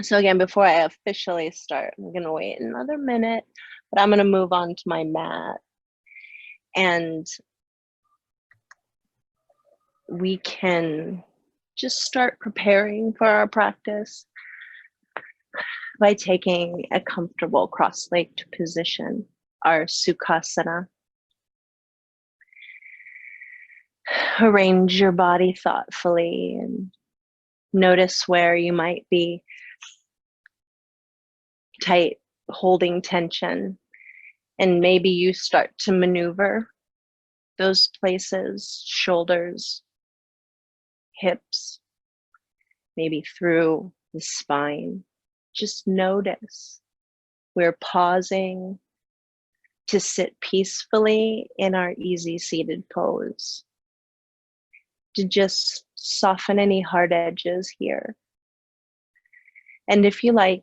So again, before I officially start, I'm gonna wait another minute, but I'm gonna move on to my mat. And we can just start preparing for our practice by taking a comfortable cross-legged position, our Sukhasana. Arrange your body thoughtfully and notice where you might be tight, holding tension, and maybe you start to maneuver those places, shoulders, hips, maybe through the spine. Just notice. We're pausing to sit peacefully in our easy seated pose, to just soften any hard edges here. And if you like,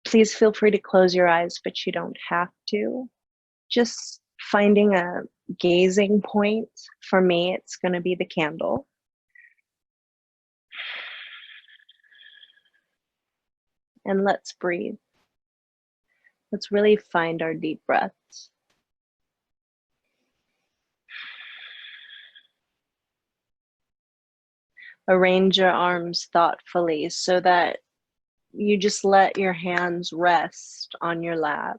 please feel free to close your eyes, but you don't have to. Just finding a gazing point. For me, it's going to be the candle. And let's breathe. Let's really find our deep breaths. Arrange your arms thoughtfully so that you just let your hands rest on your lap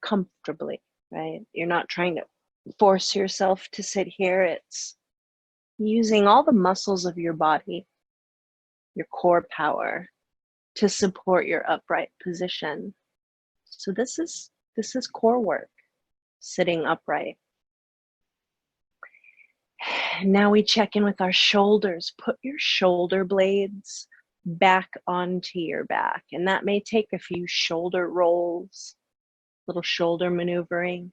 comfortably, right? You're not trying to force yourself to sit here. It's using all the muscles of your body, your core power, to support your upright position. So this is core work, sitting upright. Now we check in with our shoulders. Put your shoulder blades back onto your back, and that may take a few shoulder rolls, little shoulder maneuvering.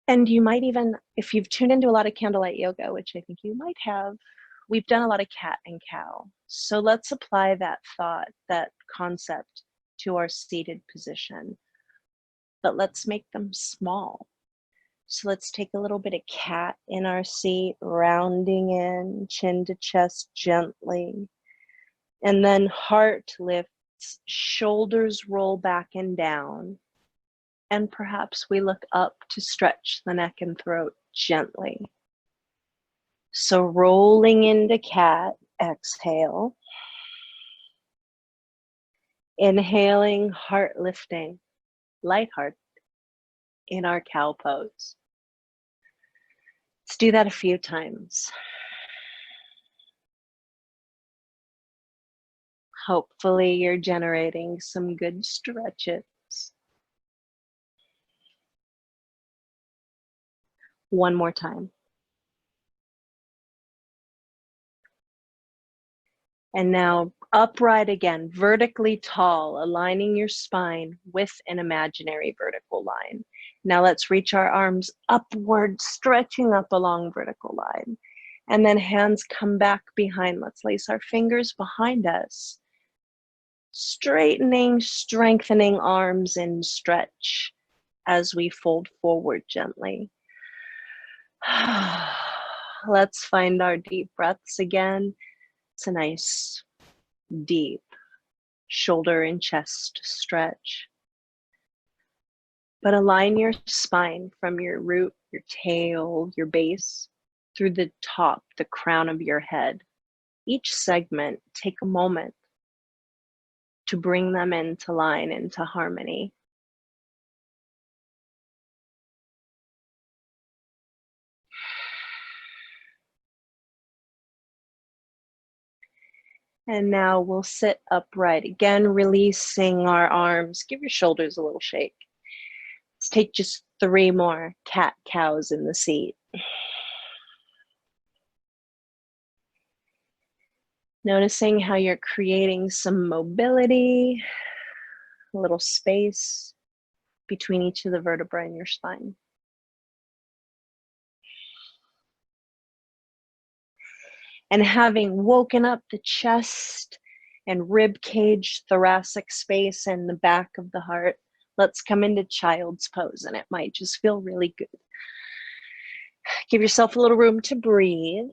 And you might even, if you've tuned into a lot of candlelight yoga, which I think you might have, we've done a lot of cat and cow. So let's apply that thought, that concept to our seated position, but let's make them small. So let's take a little bit of cat in our seat, rounding in, chin to chest gently. And then heart lifts, shoulders roll back and down. And perhaps we look up to stretch the neck and throat gently. So rolling into cat, exhale. Inhaling, heart lifting, light heart in our cow pose. Let's do that a few times. Hopefully you're generating some good stretches. One more time. And now upright again, vertically tall, aligning your spine with an imaginary vertical line. Now let's reach our arms upward, stretching up along vertical line. And then hands come back behind. Let's lace our fingers behind us. Straightening, strengthening arms in stretch as we fold forward gently. Let's find our deep breaths again. It's a nice, deep shoulder and chest stretch. But align your spine from your root, your tail, your base, through the top, the crown of your head. Each segment, take a moment to bring them into line, into harmony. And now we'll sit upright. Again, releasing our arms. Give your shoulders a little shake. Let's take just 3 more cat cows in the seat. Noticing how you're creating some mobility, a little space between each of the vertebrae in your spine. And having woken up the chest and rib cage, thoracic space, and the back of the heart, let's come into child's pose, and it might just feel really good. Give yourself a little room to breathe.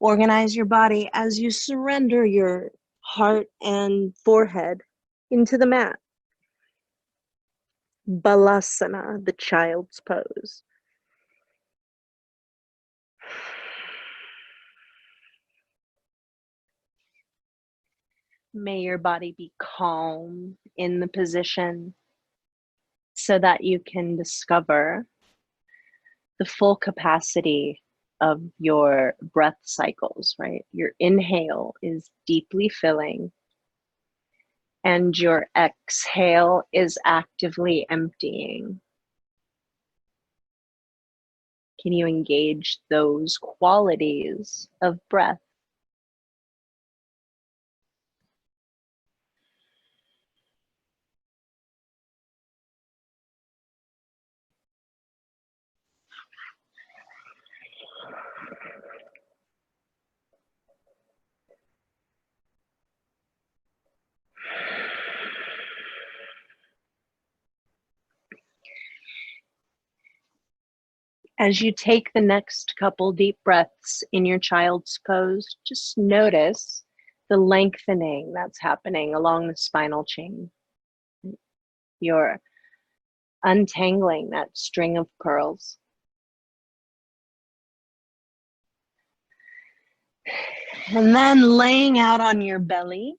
Organize your body as you surrender your heart and forehead into the mat. Balasana, the child's pose. May your body be calm in the position so that you can discover the full capacity of your breath cycles, right? Your inhale is deeply filling and your exhale is actively emptying. Can you engage those qualities of breath? As you take the next couple deep breaths in your child's pose, just notice the lengthening that's happening along the spinal chain. You're untangling that string of pearls. And then laying out on your belly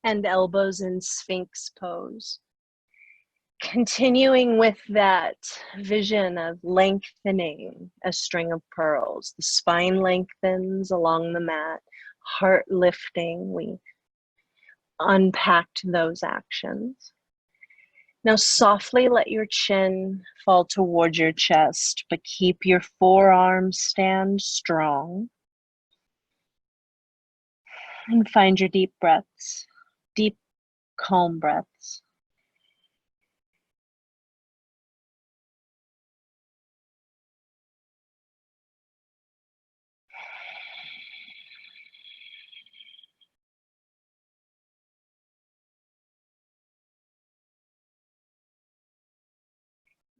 and elbows in Sphinx Pose. Continuing with that vision of lengthening a string of pearls. The spine lengthens along the mat, heart lifting. We unpacked those actions. Now softly let your chin fall towards your chest, but keep your forearms stand strong. And find your deep breaths, deep, calm breaths.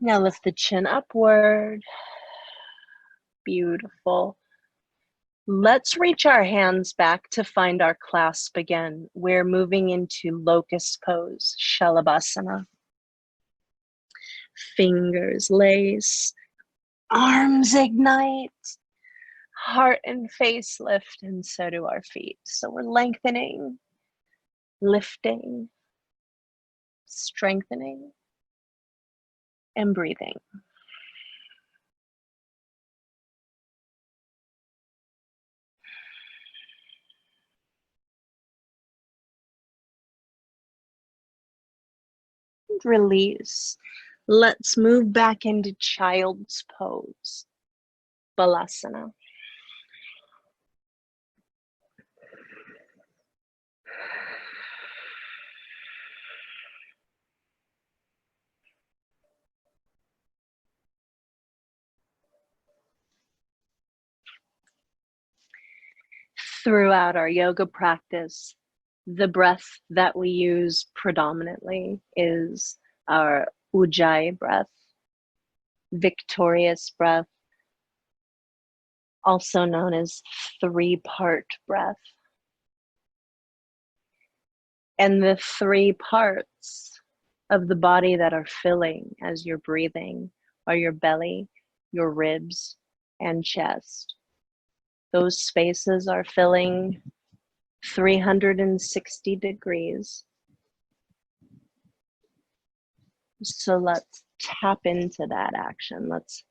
Now lift the chin upward. Beautiful. Let's reach our hands back to find our clasp again. We're moving into locust pose, Shalabhasana. Fingers lace, arms ignite, heart and face lift, and so do our feet. So we're lengthening, lifting, strengthening, and breathing. Release. Let's move back into child's pose, Balasana. Throughout our yoga practice, the breath that we use predominantly is our Ujjayi breath, victorious breath, also known as three-part breath. And the three parts of the body that are filling as you're breathing are your belly, your ribs, and chest. Those spaces are filling 360 degrees. So let's tap into that action. Let's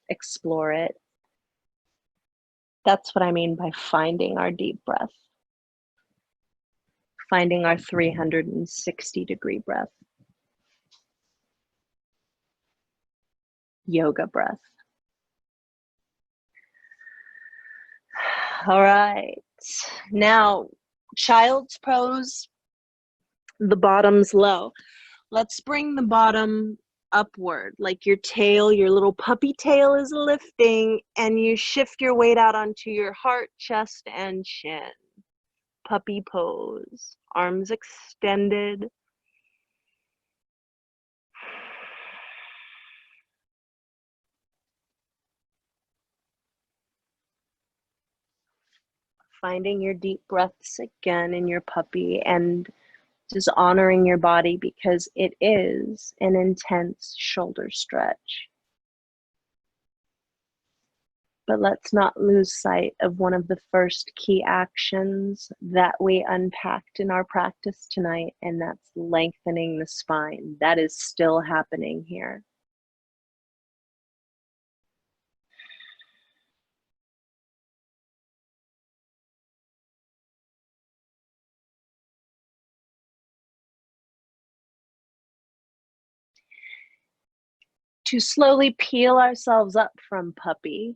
explore it. That's what I mean by finding our deep breath. Finding our 360-degree breath. Yoga breath. All right. Now, child's pose, the bottom's low. Let's bring the bottom upward, like your tail, your little puppy tail is lifting, and you shift your weight out onto your heart, chest, and chin. Puppy pose, arms extended. Finding your deep breaths again in your puppy and just honoring your body because it is an intense shoulder stretch. But let's not lose sight of one of the first key actions that we unpacked in our practice tonight, and that's lengthening the spine. That is still happening here. To slowly peel ourselves up from puppy,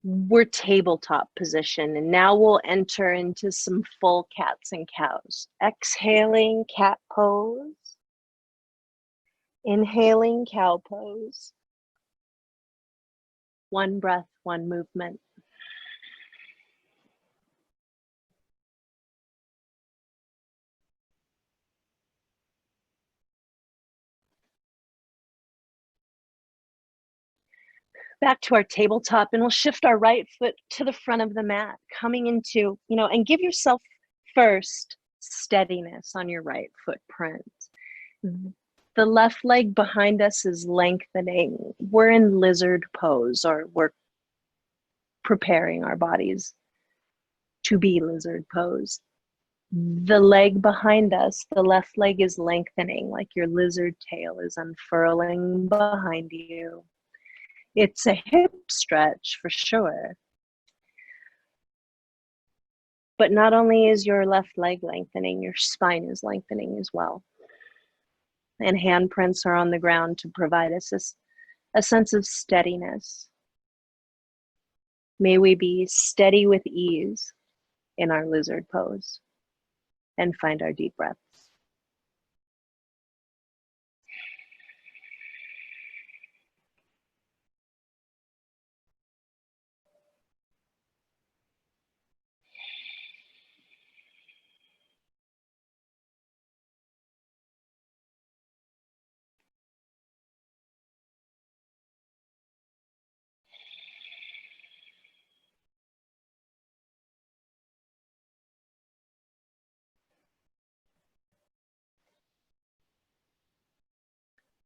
we're tabletop position, and now we'll enter into some full cats and cows. Exhaling, cat pose. Inhaling, cow pose. One breath, one movement. Back to our tabletop, and we'll shift our right foot to the front of the mat, coming into, and give yourself first steadiness on your right footprint. The left leg behind us is lengthening. We're in lizard pose, or we're preparing our bodies to be lizard pose. The leg behind us, the left leg is lengthening, like your lizard tail is unfurling behind you. It's a hip stretch for sure. But not only is your left leg lengthening, your spine is lengthening as well. And handprints are on the ground to provide us a sense of steadiness. May we be steady with ease in our lizard pose and find our deep breaths.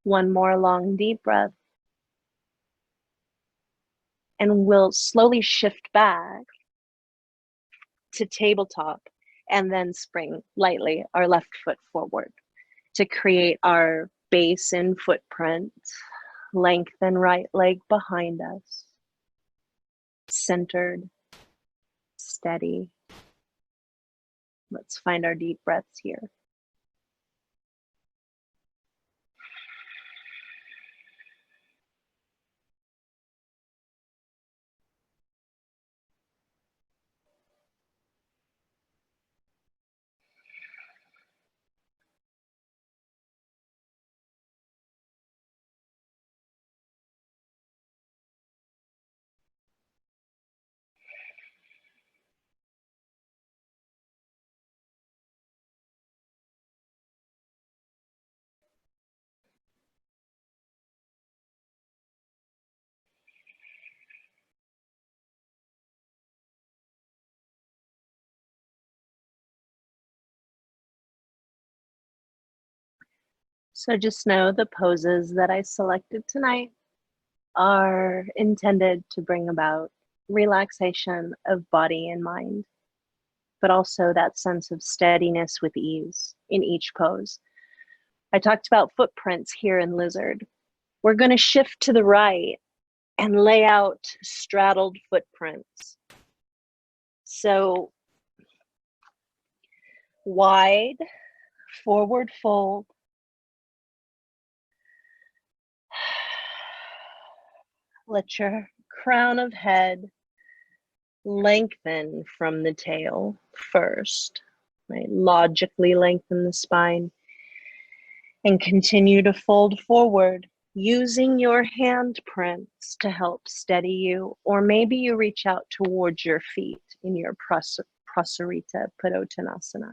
One more long deep breath. And we'll slowly shift back to tabletop and then spring lightly our left foot forward to create our base and footprint. Lengthen right leg behind us. Centered, steady. Let's find our deep breaths here. So just know the poses that I selected tonight are intended to bring about relaxation of body and mind, but also that sense of steadiness with ease in each pose. I talked about footprints here in lizard. We're going to shift to the right and lay out straddled footprints. So wide, forward fold. Let your crown of head lengthen from the tail first. Right? Logically lengthen the spine and continue to fold forward using your handprints to help steady you, or maybe you reach out towards your feet in your Prasarita Padottanasana,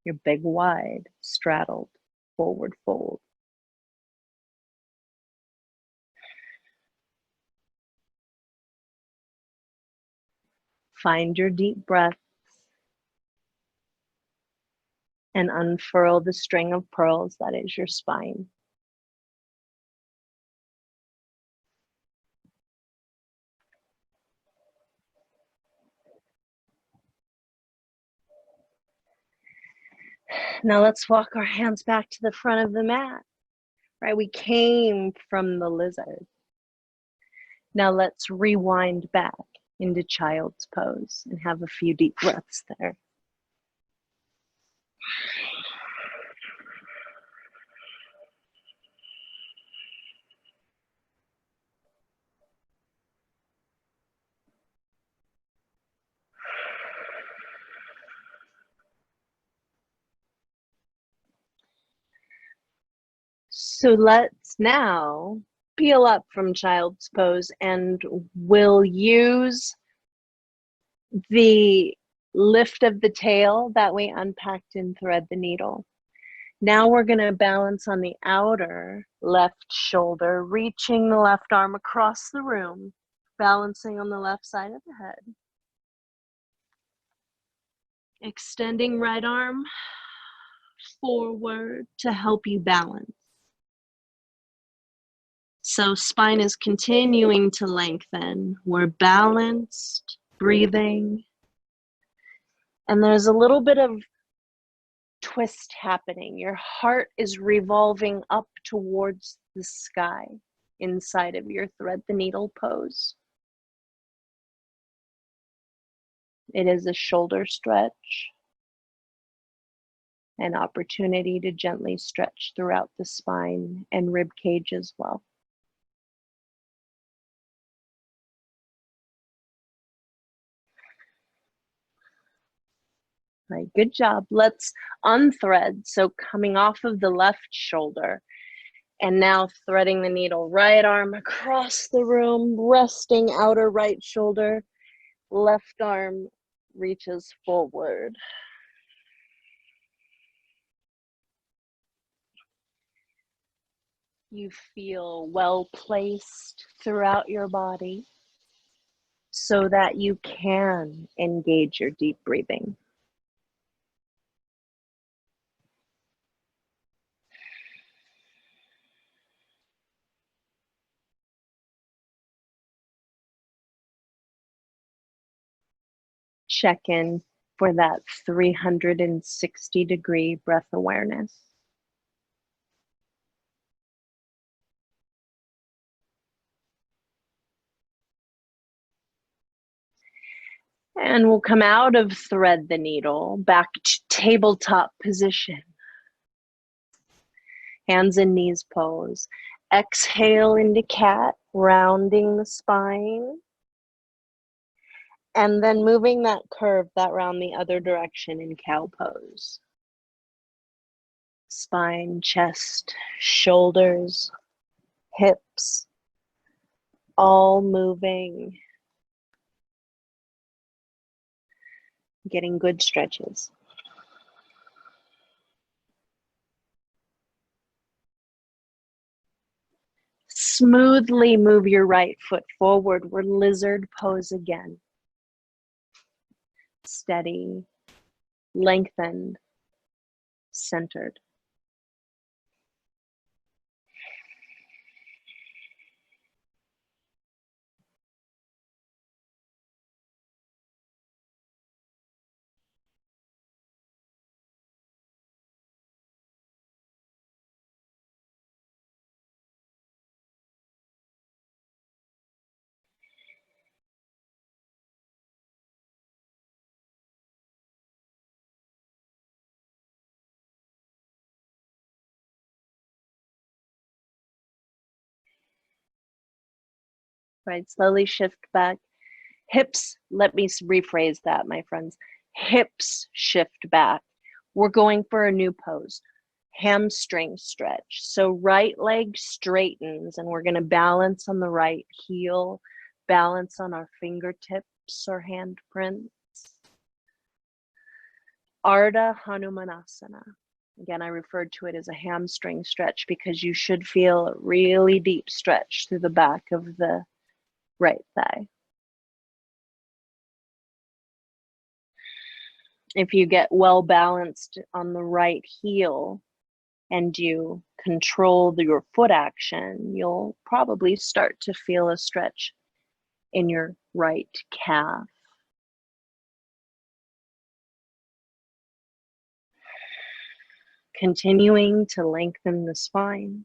your big wide straddled forward fold. Find your deep breath and unfurl the string of pearls that is your spine. Now let's walk our hands back to the front of the mat, right? We came from the lizard. Now let's rewind back into child's pose and have a few deep breaths there. So let's now peel up from child's pose, and we'll use the lift of the tail that we unpacked in Thread the Needle. Now we're going to balance on the outer left shoulder, reaching the left arm across the room, balancing on the left side of the head. Extending right arm forward to help you balance. So spine is continuing to lengthen. We're balanced, breathing. And there's a little bit of twist happening. Your heart is revolving up towards the sky inside of your Thread the Needle pose. It is a shoulder stretch, an opportunity to gently stretch throughout the spine and rib cage as well. Right, good job. Let's unthread. So coming off of the left shoulder and now threading the needle, right arm across the room, resting outer right shoulder, left arm reaches forward. You feel well placed throughout your body so that you can engage your deep breathing. Check in for that 360-degree breath awareness. And we'll come out of thread the needle back to tabletop position. Hands and knees pose. Exhale into cat, rounding the spine. And then moving that curve, that round the other direction in cow pose. Spine, chest, shoulders, hips, all moving. Getting good stretches. Smoothly move your right foot forward. We're lizard pose again. Steady, lengthened, centered. Right, slowly shift back. Hips, let me rephrase that, my friends. Hips shift back. We're going for a new pose. Hamstring stretch. So right leg straightens and we're going to balance on the right heel, balance on our fingertips or handprints. Ardha Hanumanasana. Again, I referred to it as a hamstring stretch because you should feel a really deep stretch through the back of the right thigh. If you get well balanced on the right heel and you control your foot action, you'll probably start to feel a stretch in your right calf. Continuing to lengthen the spine.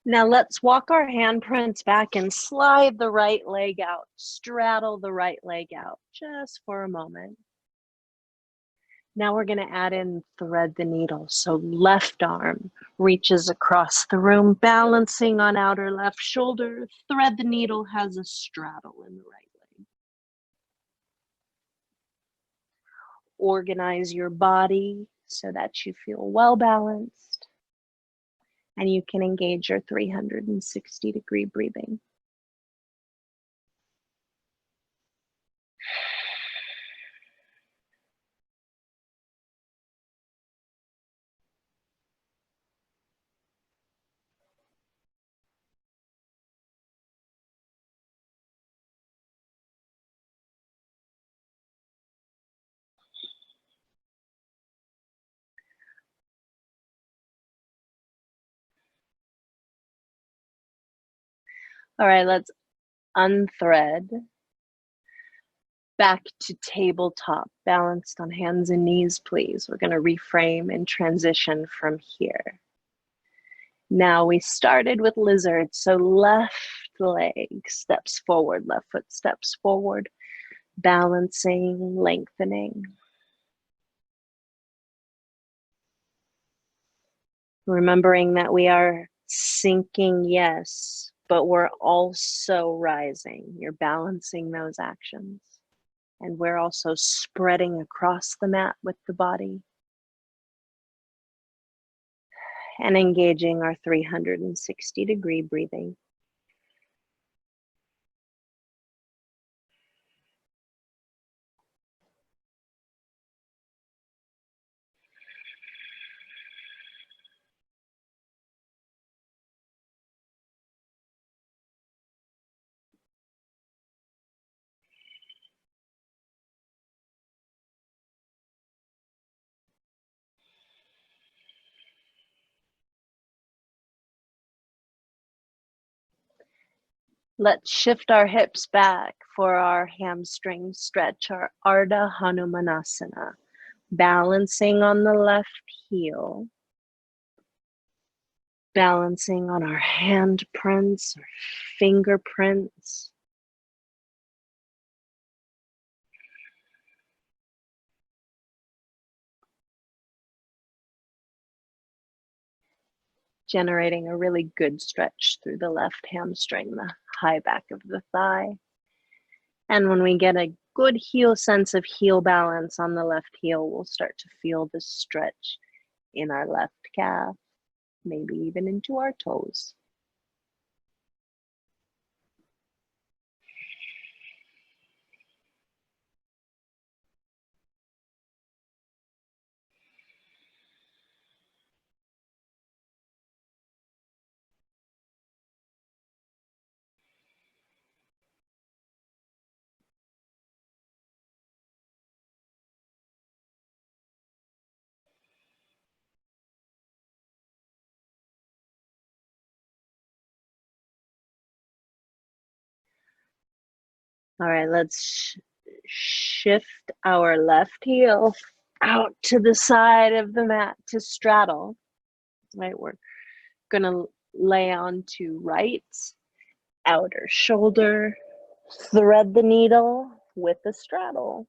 Now let's walk our handprints back and slide the right leg out, straddle the right leg out just for a moment. Now we're going to add in thread the needle. So left arm reaches across the room, balancing on outer left shoulder. Thread the needle has a straddle in the right leg. Organize your body so that you feel well balanced. And you can engage your 360-degree breathing. All right, let's unthread. Back to tabletop, balanced on hands and knees, please. We're going to reframe and transition from here. Now we started with lizard, so left leg steps forward, left foot steps forward, balancing, lengthening. Remembering that we are sinking, yes, but we're also rising. You're balancing those actions. And we're also spreading across the mat with the body and engaging our 360-degree breathing. Let's shift our hips back for our hamstring stretch, our Ardha Hanumanasana. Balancing on the left heel. Balancing on our handprints or fingerprints. Generating a really good stretch through the left hamstring, the high back of the thigh. And when we get a good heel sense of heel balance on the left heel, we'll start to feel the stretch in our left calf, maybe even into our toes. All right, let's shift our left heel out to the side of the mat to straddle. Right, we're gonna lay onto right outer shoulder, thread the needle with the straddle.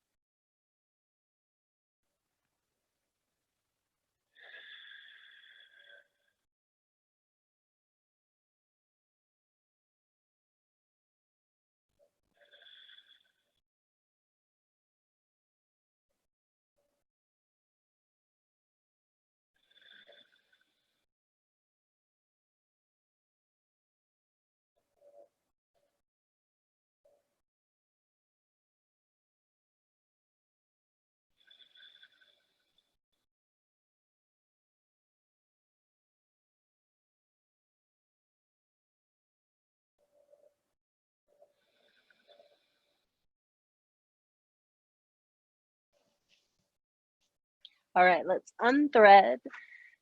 All right, let's unthread,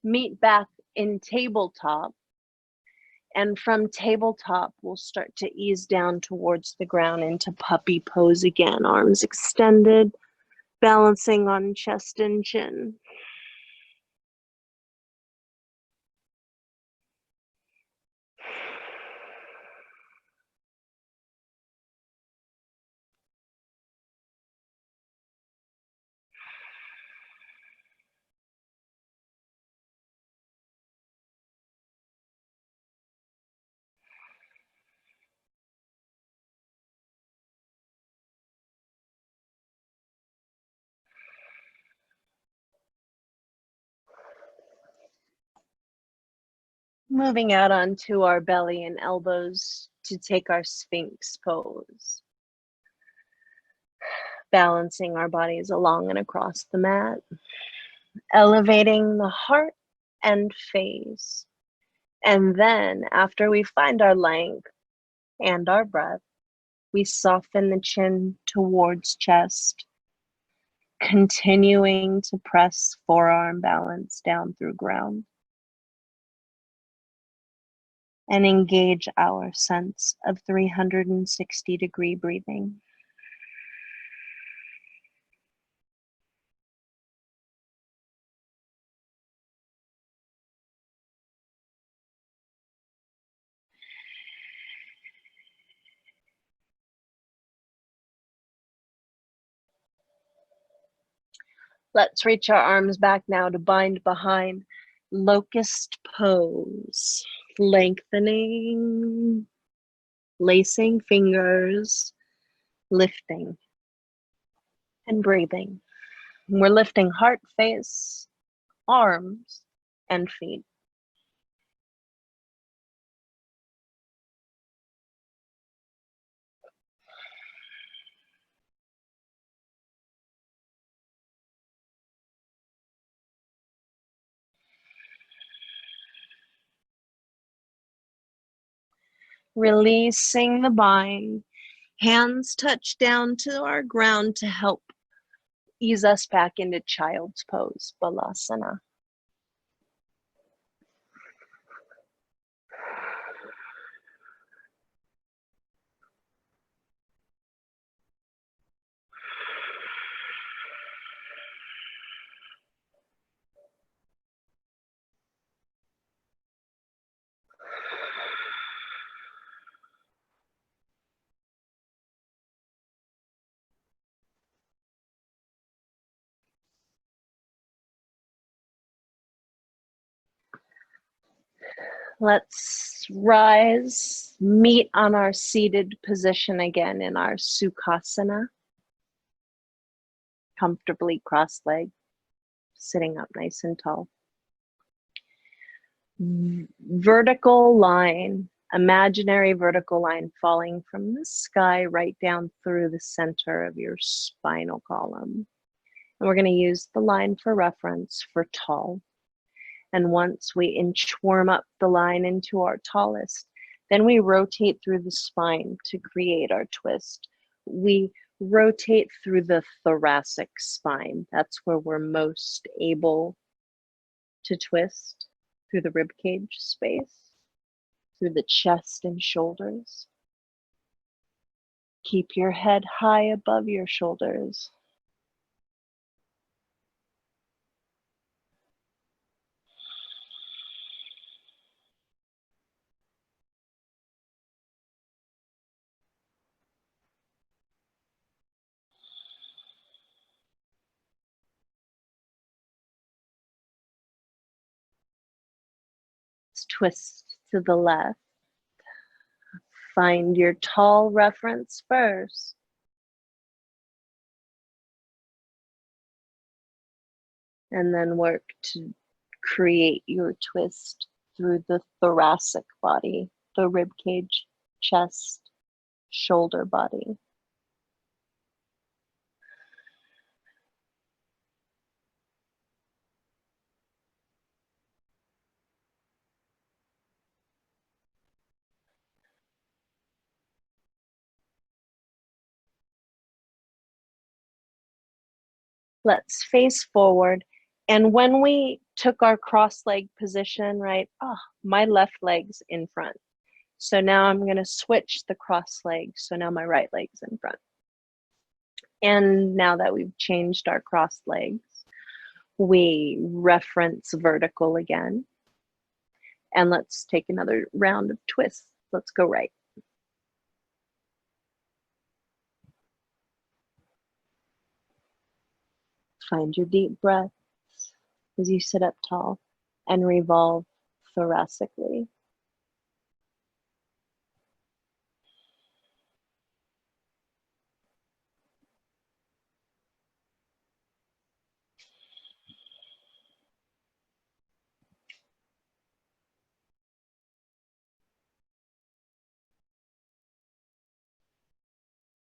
meet back in tabletop. And from tabletop, we'll start to ease down towards the ground into puppy pose again. Arms extended, balancing on chest and chin. Moving out onto our belly and elbows to take our Sphinx pose. Balancing our bodies along and across the mat. Elevating the heart and face. And then after we find our length and our breath, we soften the chin towards chest, continuing to press forearm balance down through ground. And engage our sense of 360-degree breathing. Let's reach our arms back now to bind behind locust pose. Lengthening, lacing fingers, lifting and breathing. We're lifting heart, face, arms, and feet. Releasing the bind. Hands touch down to our ground to help ease us back into child's pose, Balasana. Let's rise, meet on our seated position again in our Sukhasana. Comfortably cross-legged, sitting up nice and tall. Vertical line, imaginary vertical line falling from the sky right down through the center of your spinal column. And we're going to use the line for reference for tall. And once we inchworm up the line into our tallest, then we rotate through the spine to create our twist. We rotate through the thoracic spine. That's where we're most able to twist, through the rib cage space, through the chest and shoulders. Keep your head high above your shoulders. Twist to the left. Find your tall reference first. And then work to create your twist through the thoracic body, the rib cage, chest, shoulder body. Let's face forward And when we took our cross leg position, right, my left leg's in front. So now I'm going to switch the cross leg. So now my right leg's in front. And now that we've changed our cross legs, we reference vertical again. And let's take another round of twists. Let's go right. Find your deep breaths as you sit up tall and revolve thoracically.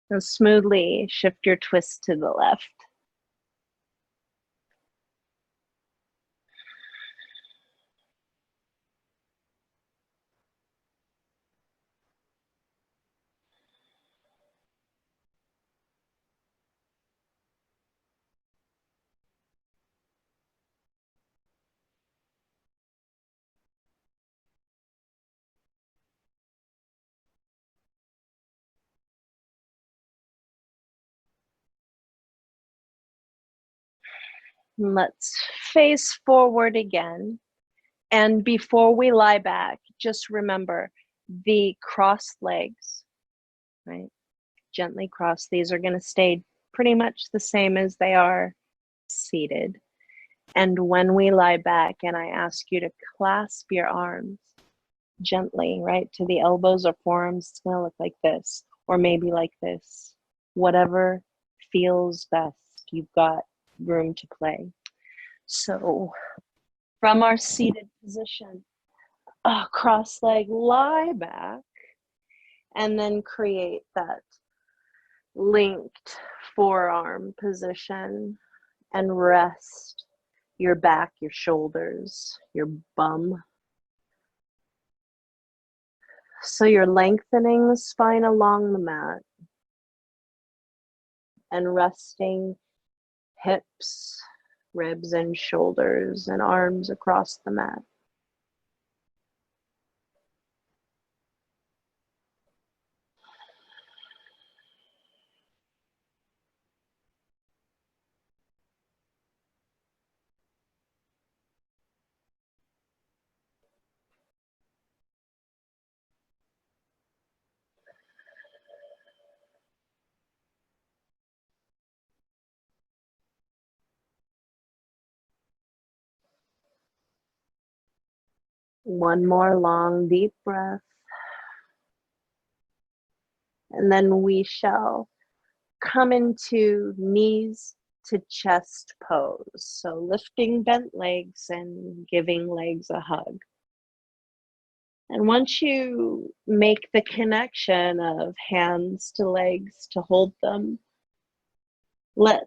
And smoothly shift your twist to the left. Let's face forward again. And before we lie back, just remember the crossed legs, right? Gently cross. These are going to stay pretty much the same as they are seated. And when we lie back and I ask you to clasp your arms gently, right, to the elbows or forearms, it's going to look like this, or maybe like this, whatever feels best. You've got room to play. So from our seated position, cross leg, lie back, and then create that linked forearm position and rest your back, your shoulders, your bum. So you're lengthening the spine along the mat and resting hips, ribs, and shoulders and arms across the mat. One more long, deep breath. And then we shall come into knees to chest pose. So lifting bent legs and giving legs a hug. And once you make the connection of hands to legs to hold them, let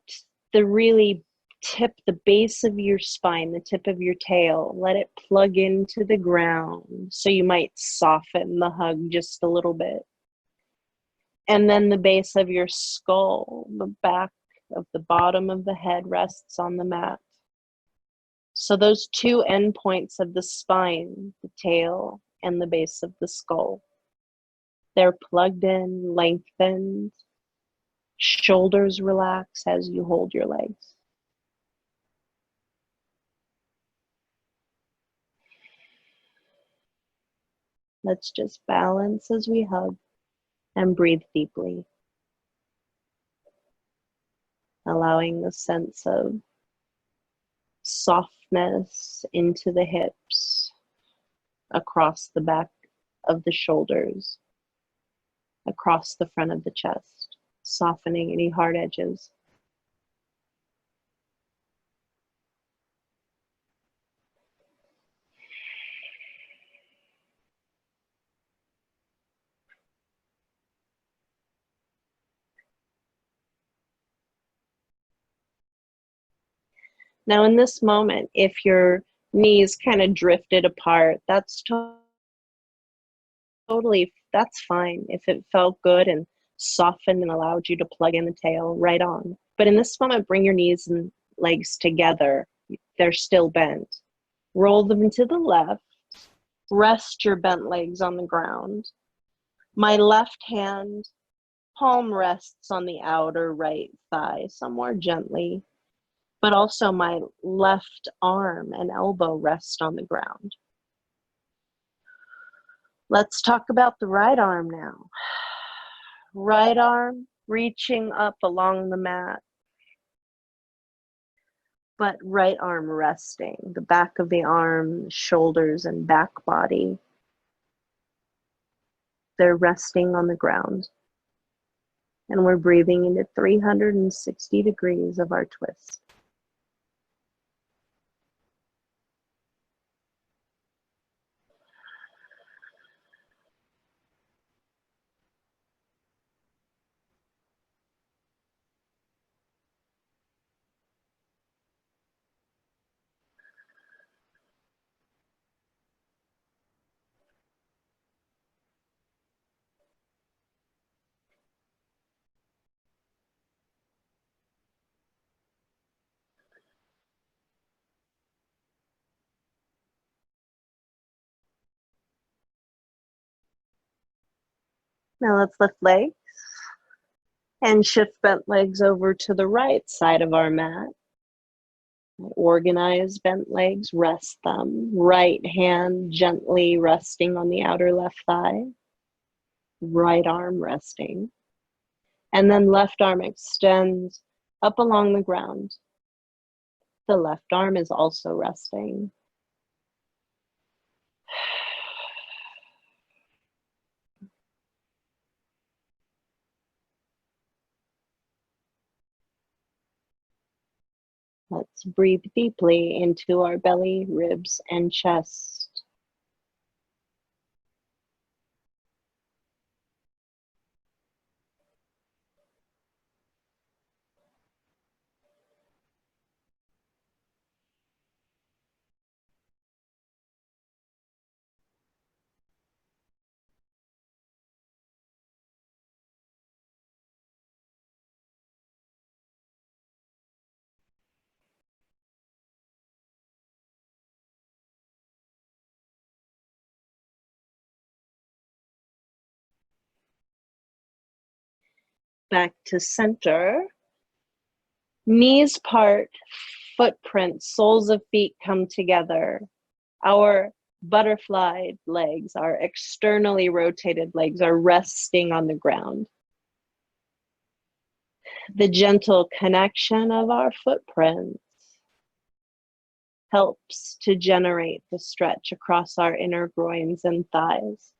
the really tip, the base of your spine, the tip of your tail, let it plug into the ground. So you might soften the hug just a little bit. And then the base of your skull, the back of the bottom of the head rests on the mat. So those two endpoints of the spine, the tail and the base of the skull, they're plugged in, lengthened. Shoulders relax as you hold your legs. Let's just balance as we hug and breathe deeply, allowing the sense of softness into the hips, across the back of the shoulders, across the front of the chest, softening any hard edges. Now in this moment, if your knees kind of drifted apart, that's totally, that's fine. If it felt good and softened and allowed you to plug in the tail, right on. But in this moment, bring your knees and legs together. they're still bent. Roll them to the left. Rest your bent legs on the ground. My left hand, palm rests on the outer right thigh, somewhere gently, but also my left arm and elbow rest on the ground. Let's talk about the right arm now. Right arm reaching up along the mat, but right arm resting. The back of the arm, shoulders, and back body, they're resting on the ground. And we're breathing into 360 degrees of our twist. Now let's lift legs and shift bent legs over to the right side of our mat. Organize bent legs, rest them. Right hand gently resting on the outer left thigh. Right arm resting. And then left arm extends up along the ground. The left arm is also resting. Let's breathe deeply into our belly, ribs, and chest. Back to center. Knees part, footprints, soles of feet come together. Our butterfly legs, our externally rotated legs, are resting on the ground. The gentle connection of our footprints helps to generate the stretch across our inner groins and thighs.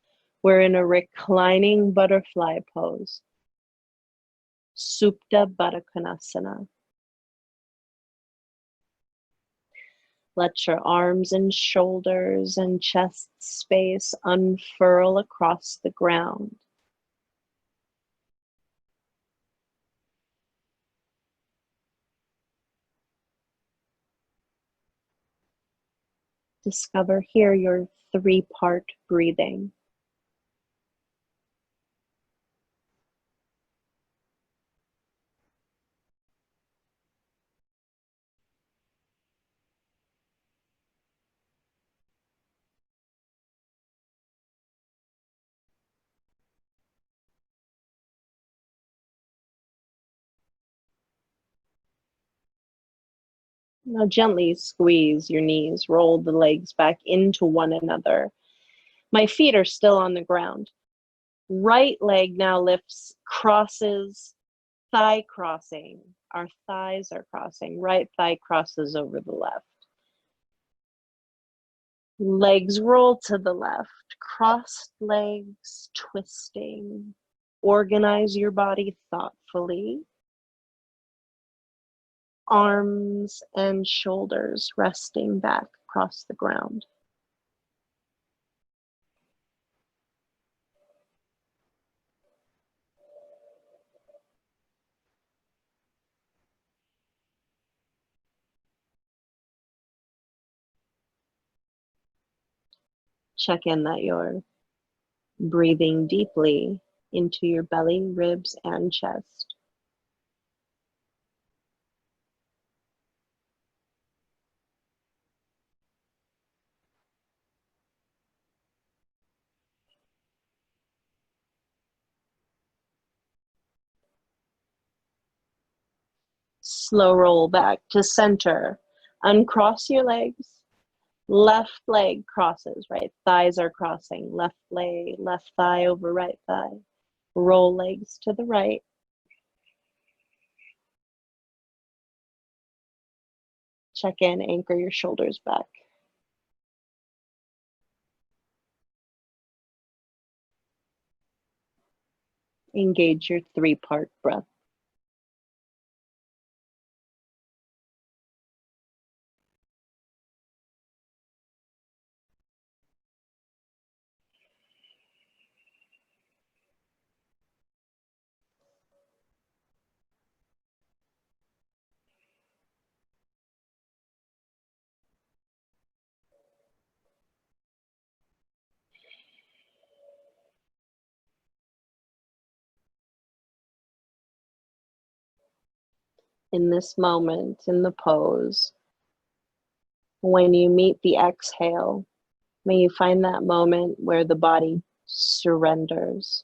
We're in a reclining butterfly pose. Supta Baddha Konasana. Let your arms and shoulders and chest space unfurl across the ground. Discover here your three-part breathing. Now gently squeeze your knees, roll the legs back into one another. My feet are still on the ground. Right leg now lifts, crosses, thigh crossing. Our thighs are crossing. Right thigh crosses over the left. Legs roll to the left. Crossed legs, twisting. Organize your body thoughtfully. Arms and shoulders resting back across the ground. Check in that you're breathing deeply into your belly, ribs, and chest. Slow roll back to center. Uncross your legs. Left leg crosses, right thighs are crossing. Left leg, left thigh over right thigh. Roll legs to the right. Check in, anchor your shoulders back. Engage your 3-part breath. In this moment, in the pose, when you meet the exhale, may you find that moment where the body surrenders.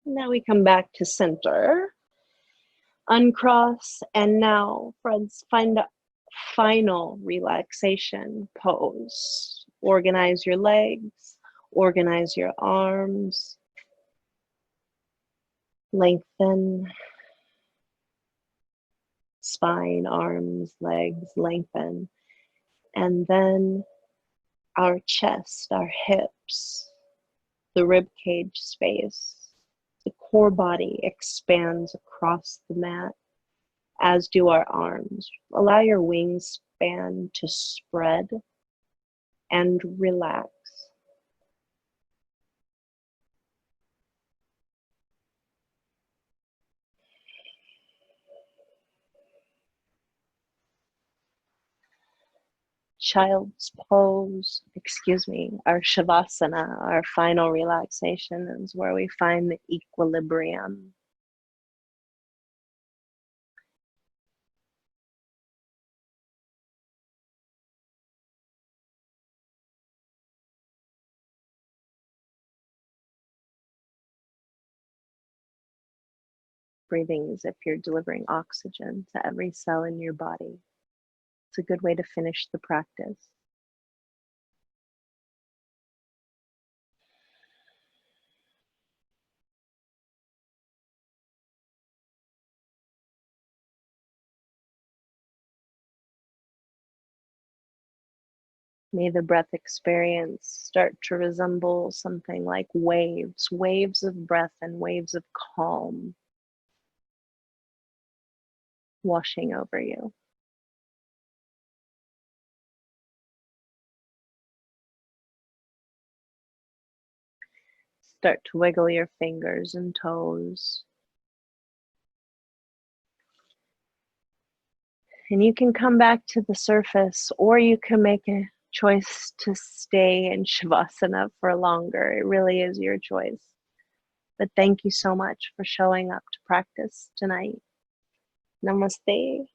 Now we come back to center. Uncross, and now, friends, find a final relaxation pose. Organize your legs, organize your arms, lengthen, spine, arms, legs, lengthen, and then our chest, our hips, the rib cage space, the core body expands across the mat, as do our arms. Allow your wingspan to spread and relax. Child's pose, our Shavasana, our final relaxation is where we find the equilibrium. Breathing as if you're delivering oxygen to every cell in your body. It's a good way to finish the practice. May the breath experience start to resemble something like waves, waves of breath and waves of calm washing over you. Start to wiggle your fingers and toes. And you can come back to the surface, or you can make a choice to stay in Shavasana for longer. It really is your choice. But thank you so much for showing up to practice tonight. Namaste.